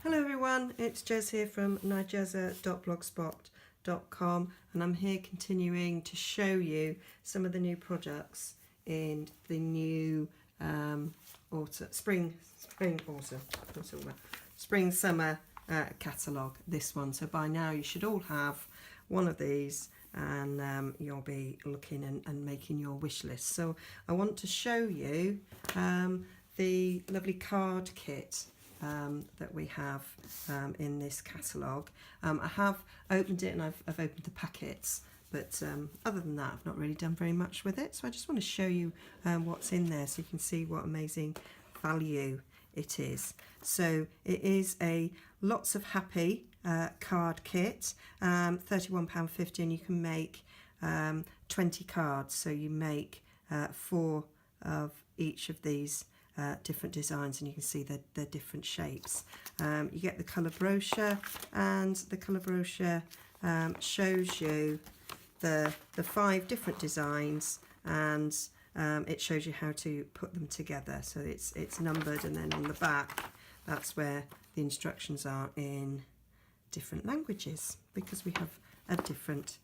Hello everyone, it's Jez here from nigezza.blogspot.com, and I'm here continuing to show you some of the new products in the new spring summer catalogue, this one. So by now you should all have one of these, and you'll be looking and making your wish list. So I want to show you the lovely card kit that we have in this catalogue. I have opened it and I've opened the packets, but other than that I've not really done very much with it, so I just want to show you what's in there so you can see what amazing value it is. So it is a Lots of Happy card kit, £31.50, and you can make 20 cards, so you make 4 of each of these different designs, and you can see they're different shapes. You get the colour brochure, and the colour brochure shows you the 5 different designs, and it shows you how to put them together. So it's numbered, and then on the back that's where the instructions are in different languages, because we have a different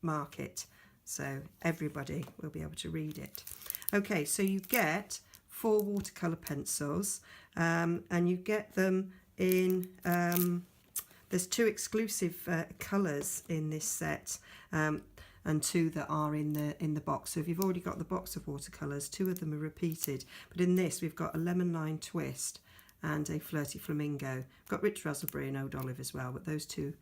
market, so everybody will be able to read it. Okay, so you get 4 watercolour pencils, and you get them in, there's 2 exclusive colours in this set, and 2 that are in the box. So if you've already got the box of watercolours, 2 of them are repeated, but in this we've got a lemon lime twist and a flirty flamingo. We've got rich raspberry and old olive as well, but those 2,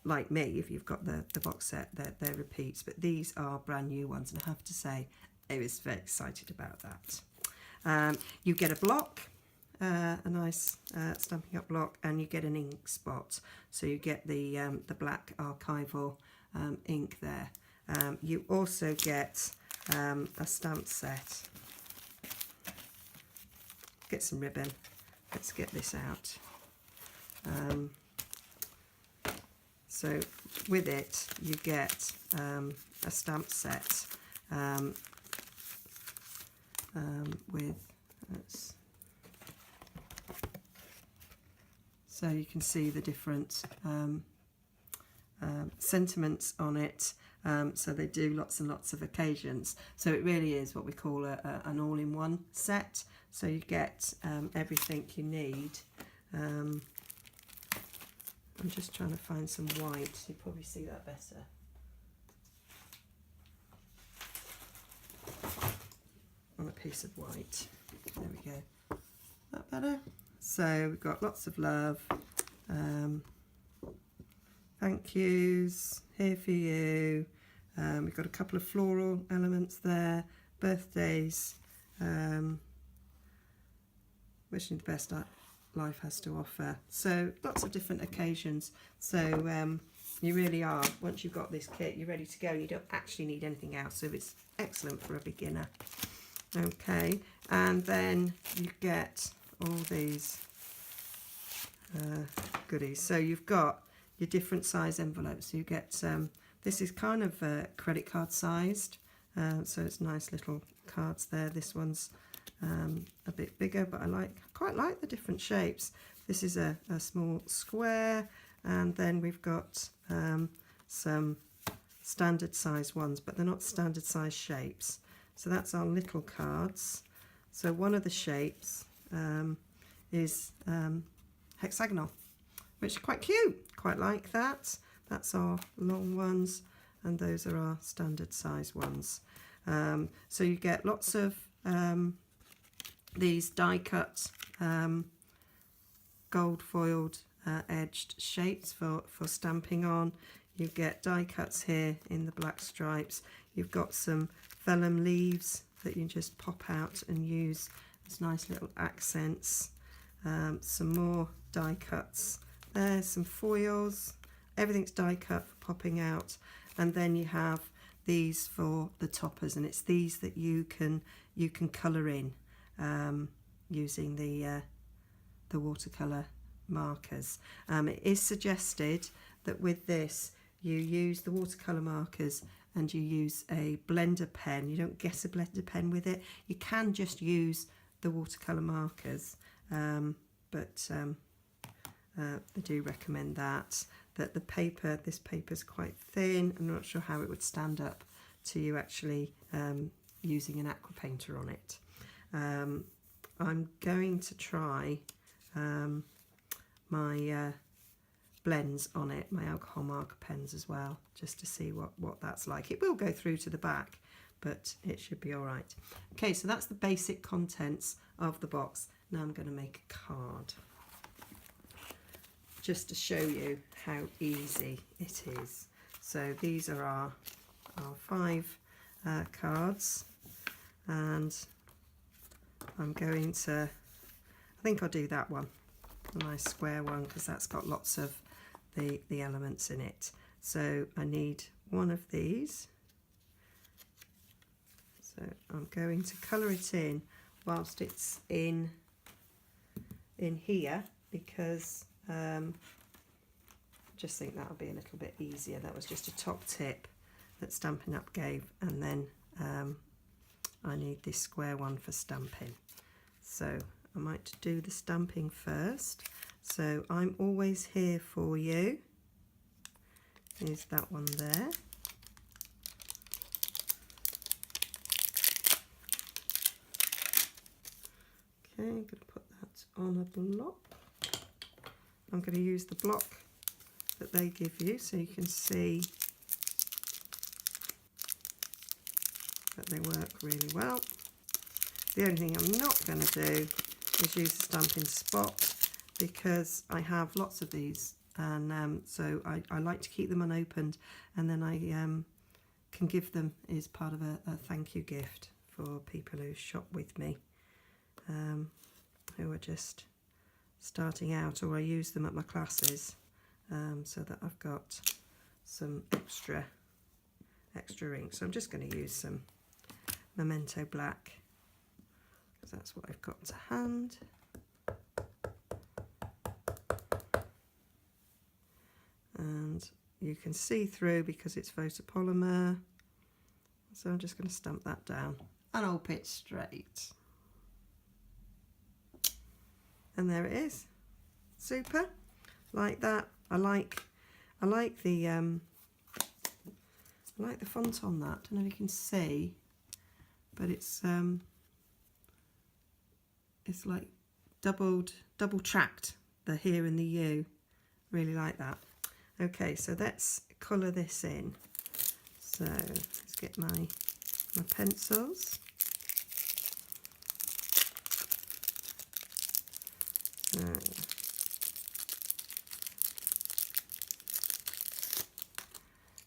like me, if you've got the box set, they're repeats, but these are brand new ones, and I have to say I was very excited about that. You get a block, a nice Stampin' Up block, and you get an ink spot. So you get the black archival ink there. You also get a stamp set. Get some ribbon. Let's get this out. So with it you get a stamp set with, so you can see the different sentiments on it. So they do lots and lots of occasions. So it really is what we call an all-in-one set. So you get everything you need. I'm just trying to find some white. You probably see that better. On a piece of white. There we go. That better? So we've got lots of love. Thank yous. Here for you. We've got a couple of floral elements there. Birthdays. Wishing the best life has to offer. So lots of different occasions. So you really are, once you've got this kit, you're ready to go. You don't actually need anything else. So it's excellent for a beginner. Okay, and then you get all these goodies. So you've got your different size envelopes. You get this is kind of credit card sized, so it's nice little cards there. This one's a bit bigger, but I quite like the different shapes. This is a small square, and then we've got some standard size ones, but they're not standard size shapes. So that's our little cards. So one of the shapes is hexagonal, which is quite cute. Quite like that. That's our long ones, and those are our standard size ones. So you get lots of these die cut gold foiled edged shapes for stamping on. You get die cuts here in the black stripes. You've got some vellum leaves that you just pop out and use as nice little accents. Some more die cuts there, some foils. Everything's die cut for popping out, and then you have these for the toppers, and it's these that you can colour in using the watercolour markers. It is suggested that with this you use the watercolour markers and you use a blender pen. You don't get a blender pen with it. You can just use the watercolour markers, but they do recommend that the paper, this paper's quite thin. I'm not sure how it would stand up to you actually using an aqua painter on it. I'm going to try my blends on it, my alcohol marker pens as well, just to see what that's like. It will go through to the back, but it should be all right. Okay, so that's the basic contents of the box. Now I'm going to make a card, just to show you how easy it is. So these are our 5 cards, and I'm going to, I think I'll do that one, a nice square one, because that's got lots of the elements in it. So I need one of these. So I'm going to colour it in whilst it's in here, because I just think that'll be a little bit easier. That was just a top tip that Stampin' Up gave, and then I need this square one for stamping. So I might do the stamping first. So I'm always here for you. Here's that one there. Okay, I'm going to put that on a block. I'm going to use the block that they give you so you can see that they work really well. The only thing I'm not going to do is use the stamping spot, because I have lots of these, and so I like to keep them unopened, and then I can give them as part of a thank you gift for people who shop with me, who are just starting out, or I use them at my classes, so that I've got some extra ink. So I'm just going to use some Memento Black, because that's what I've got to hand. And you can see through because it's photopolymer, so I'm just going to stamp that down and I'll put it straight. And there it is, super, like that. I like the font on that. I don't know if you can see, but it's like double tracked, the here and the U. Really like that. Okay, so let's colour this in. So let's get my pencils.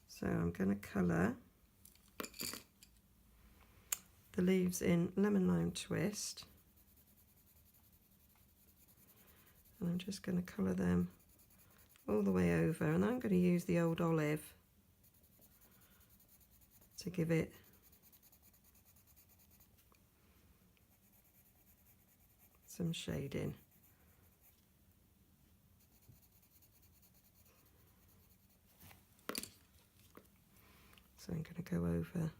So I'm going to colour the leaves in Lemon Lime Twist, and I'm just going to colour them all the way over, and I'm going to use the Old Olive to give it some shading. So I'm going to go over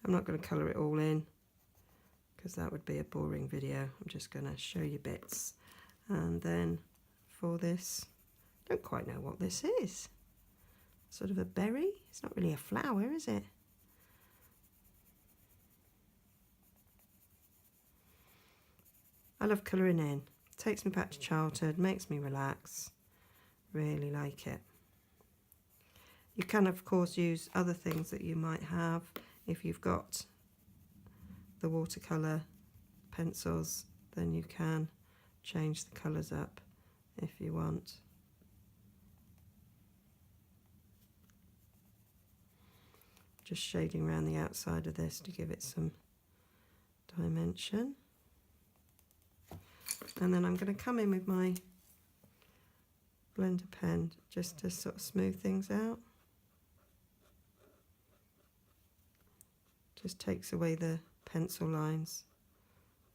I'm not going to colour it all in because that would be a boring video. I'm just going to show you bits. And then for this, I don't quite know what this is. Sort of a berry? It's not really a flower, is it? I love colouring in. Takes me back to childhood, makes me relax. Really like it. You can of course use other things that you might have. If you've got the watercolour pencils, then you can change the colours up if you want. Just shading around the outside of this to give it some dimension. And then I'm going to come in with my blender pen just to sort of smooth things out. Just takes away the pencil lines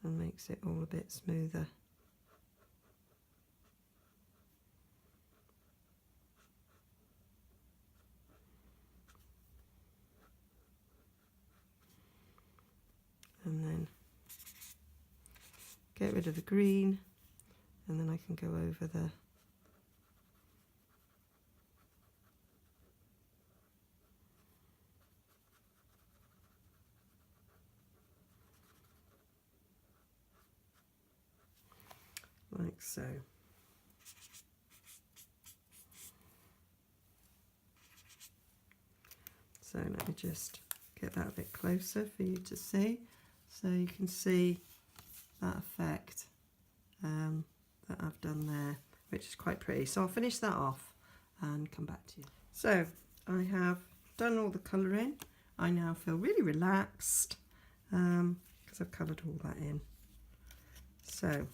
and makes it all a bit smoother. get rid of the green, and then I can go over the like so. So let me just get that a bit closer for you to see. So you can see that effect that I've done there, which is quite pretty. So I'll finish that off and come back to you. So I have done all the colouring. I now feel really relaxed because I've coloured all that in. So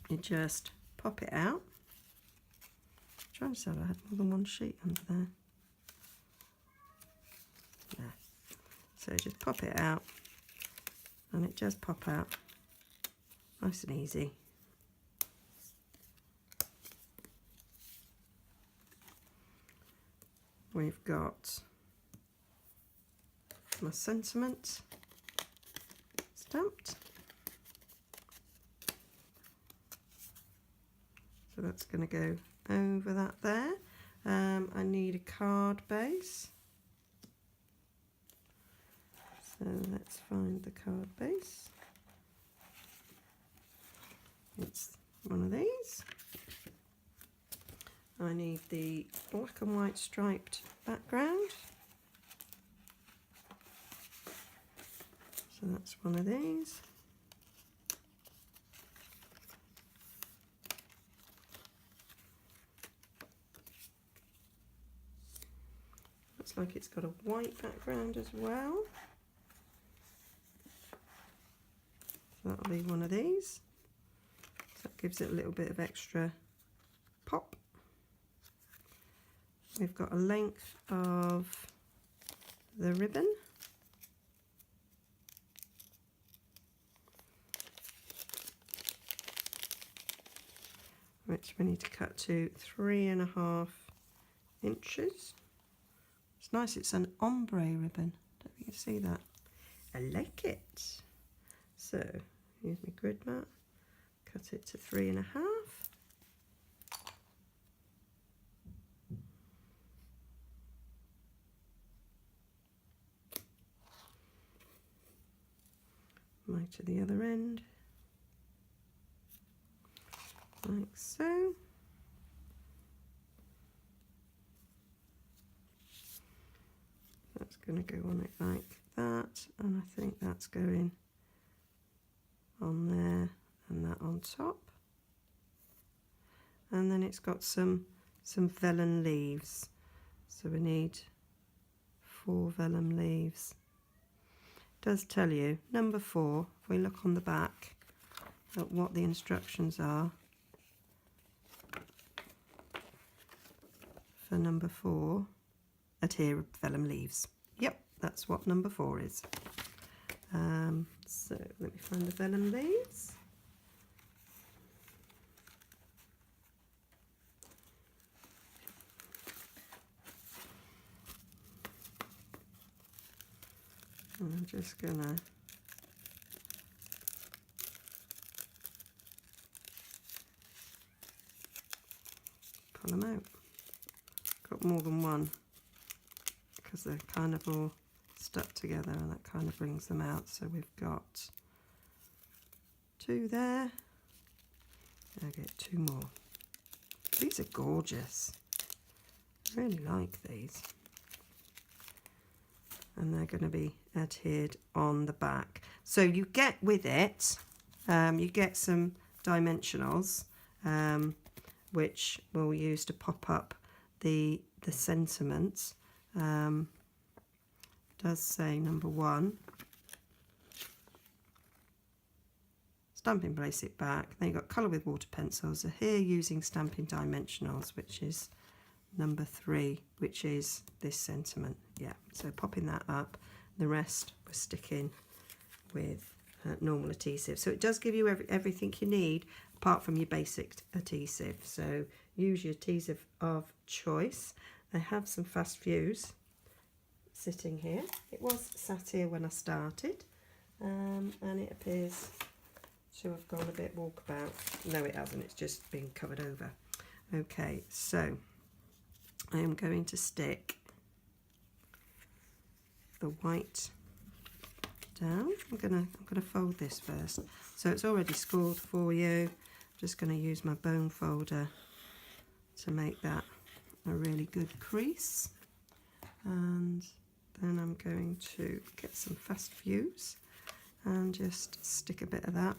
you just pop it out. I'm trying to say I had more than one sheet under there. Yeah. So just pop it out, and it just pop out nice and easy. We've got my sentiment stamped. So that's going to go over that there. I need a card base. So let's find the card base. It's one of these. I need the black and white striped background. So that's one of these. Looks like it's got a white background as well. So that'll be one of these. So that gives it a little bit of extra pop. We've got a length of the ribbon. Which we need to cut to 3.5 inches. It's nice, it's an ombre ribbon. Don't think you can see that. I like it. So use my grid mat, cut it to 3.5. Right to the other end, like so. That's going to go on it like that, and I think that's going on there and that on top. And then it's got some vellum leaves, so we need 4 vellum leaves. It does tell you number 4, if we look on the back at what the instructions are for number 4, adhere vellum leaves. Yep, that's what number 4 is. So let me find the vellum leaves. And I'm just gonna pull them out. Got more than one because they're kind of all stuck together, and that kind of brings them out. So we've got 2 there. I'll get 2 more. These are gorgeous. I really like these. And they're going to be adhered on the back. So you get with it, you get some dimensionals, which we'll use to pop up the sentiments. Does say number 1, Stampin' basic back. Then you've got colour with water pencils. So here using Stampin' dimensionals, which is number 3, which is this sentiment. Yeah, so popping that up. The rest we're sticking with normal adhesive. So it does give you everything you need apart from your basic adhesive. So use your adhesive of choice. I have some fast fuse sitting here. It was sat here when I started, and it appears to have gone a bit walkabout. No, it hasn't, it's just been covered over. Okay, so I am going to stick the white down. I'm gonna fold this first. So it's already scored for you. I'm just going to use my bone folder to make that a really good crease. And then I'm going to get some fast fuse and just stick a bit of that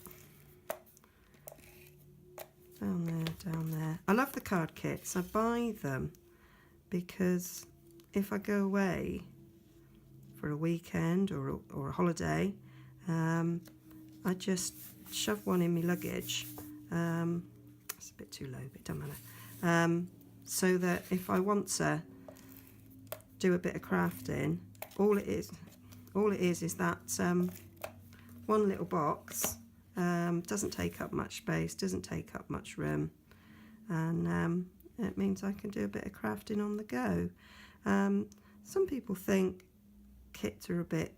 down there, down there. I love the card kits. I buy them because if I go away for a weekend or a holiday, I just shove one in my luggage. It's a bit too low, but it doesn't matter. So that if I want to do a bit of crafting, all it is that one little box. Doesn't take up much space, doesn't take up much room, and it means I can do a bit of crafting on the go. Some people think kits are a bit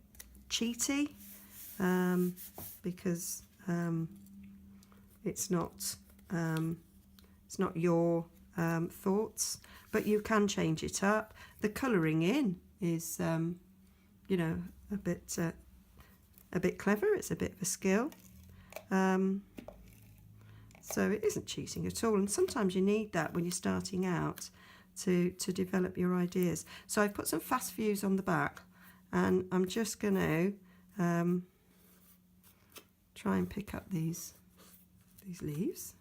cheaty because it's not your thoughts, but you can change it up. The colouring in is you know, a bit clever. It's a bit of a skill. So it isn't cheating at all, and sometimes you need that when you're starting out to develop your ideas. So I've put some fast fuse on the back, and I'm just going to try and pick up these leaves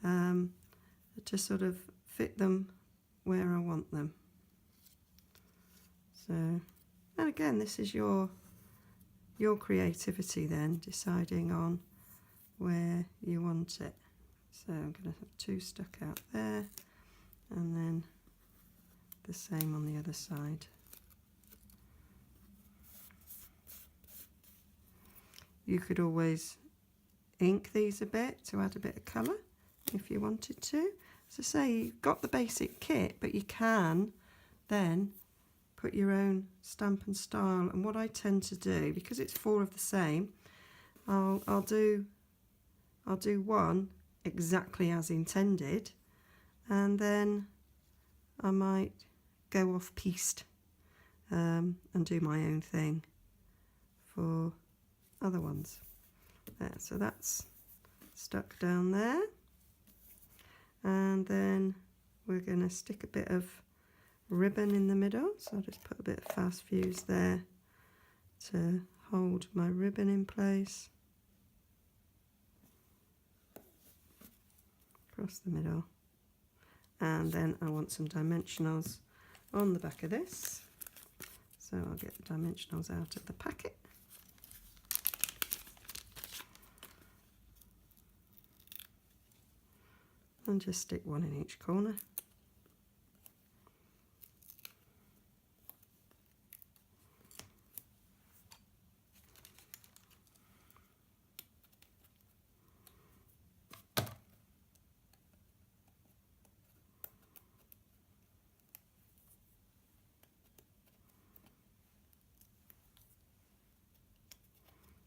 to sort of fit them where I want them. So, and again, this is your creativity then, deciding on where you want it. So I'm going to have two stuck out there, and then the same on the other side. You could always ink these a bit to add a bit of colour if you wanted to. As I say, you've got the basic kit, but you can then put your own Stampin' style. And what I tend to do, because it's four of the same, I'll do one exactly as intended, and then I might go off piste and do my own thing for other ones. There, so that's stuck down there, and then we're going to stick a bit of ribbon in the middle, so I'll just put a bit of fast fuse there to hold my ribbon in place across the middle. And then I want some dimensionals on the back of this, so I'll get the dimensionals out of the packet. And just stick one in each corner.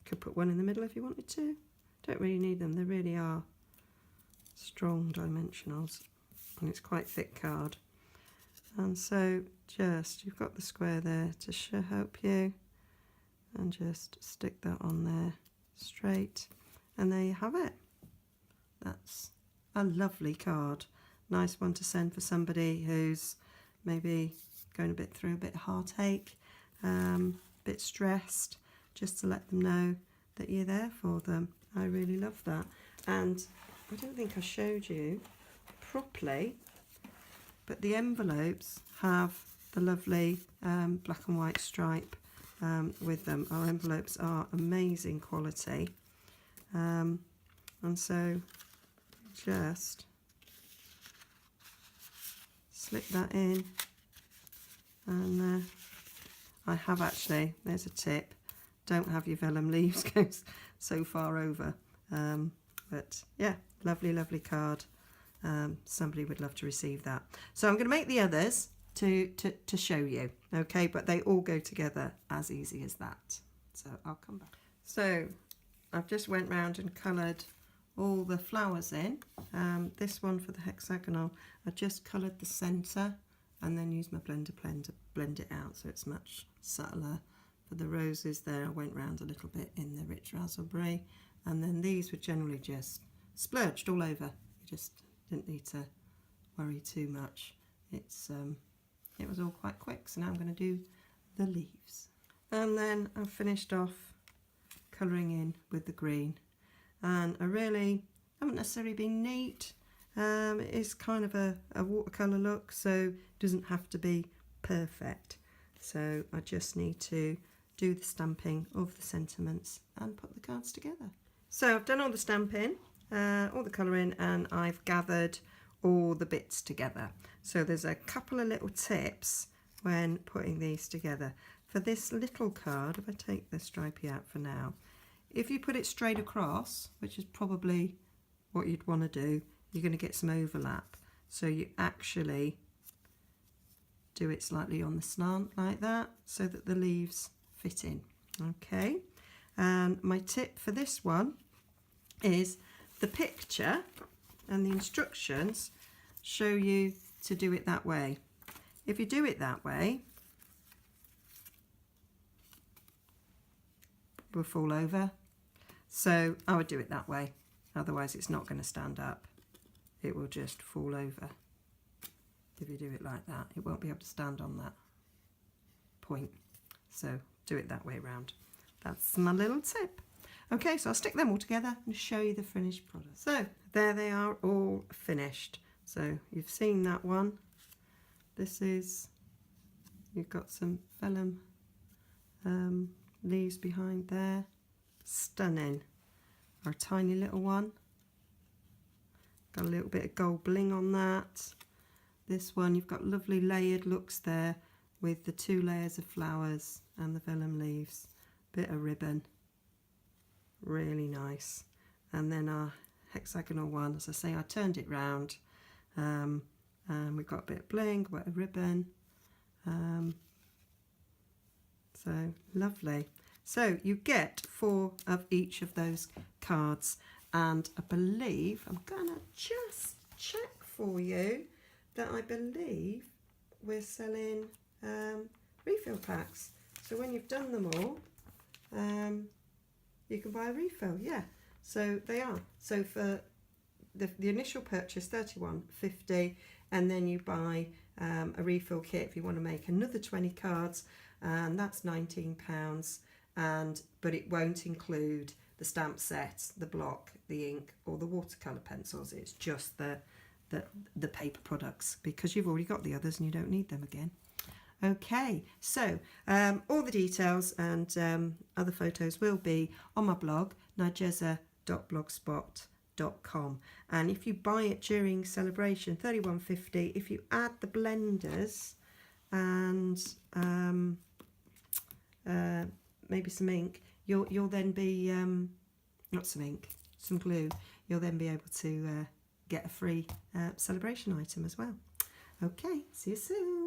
Could put one in the middle if you wanted to. Don't really need them, they really are strong dimensionals, and it's quite thick card. And so just, you've got the square there to help you, and just stick that on there straight, and there you have it. That's a lovely card. Nice one to send for somebody who's maybe going through a bit of heartache, a bit stressed, just to let them know that you're there for them. I really love that. And I don't think I showed you properly, but the envelopes have the lovely black and white stripe with them. Our envelopes are amazing quality, and so just slip that in, and I have actually, there's a tip, don't have your vellum leaves go so far over, but yeah, lovely card. Somebody would love to receive that. So I'm going to make the others to show you, okay, but they all go together as easy as that. So I'll come back. So I've just went round and coloured all the flowers in. This one for the hexagonal, I just coloured the centre and then used my blender pen to blend it out so it's much subtler. For the roses there, I went round a little bit in the rich raspberry, and then these were generally just splurged all over. You just didn't need to worry too much. It was all quite quick, so now I'm going to do the leaves. And then I've finished off colouring in with the green, and I really haven't necessarily been neat. It is kind of a watercolour look, so it doesn't have to be perfect. So I just need to do the stamping of the sentiments and put the cards together. So I've done all the stamping, all the colouring, and I've gathered all the bits together. So there's a couple of little tips when putting these together. For this little card, if I take the stripey out for now, if you put it straight across, which is probably what you'd want to do, you're going to get some overlap. So you actually do it slightly on the slant like that so that the leaves fit in. Okay, and my tip for this one is the picture and the instructions show you to do it that way. If you do it that way, it will fall over. So I would do it that way, otherwise it's not going to stand up. It will just fall over. If you do it like that, it won't be able to stand on that point. So do it that way round. That's my little tip. Okay, so I'll stick them all together and show you the finished product. So there they are, all finished. So you've seen that one. This is, you've got some vellum leaves behind there. Stunning. Our tiny little one. Got a little bit of gold bling on that. This one, you've got lovely layered looks there with the 2 layers of flowers and the vellum leaves. Bit of ribbon. Really nice. And then our hexagonal one, as I say, I turned it round. And we've got a bit of bling, a bit of ribbon. So lovely. So you get 4 of each of those cards, and I believe, I'm gonna just check for you that I believe we're selling refill packs. So when you've done them all, you can buy a refill. Yeah, so they are. So for the initial purchase, $31.50, and then you buy a refill kit if you want to make another 20 cards, and that's £19. But it won't include the stamp set, the block, the ink, or the watercolour pencils. It's just the paper products, because you've already got the others and you don't need them again. Okay, so all the details and other photos will be on my blog, nigezza.blogspot.com, and if you buy it during celebration, $31.50. If you add the blenders and maybe some ink, you'll then be not some ink, some glue, you'll then be able to get a free celebration item as well. Okay, see you soon.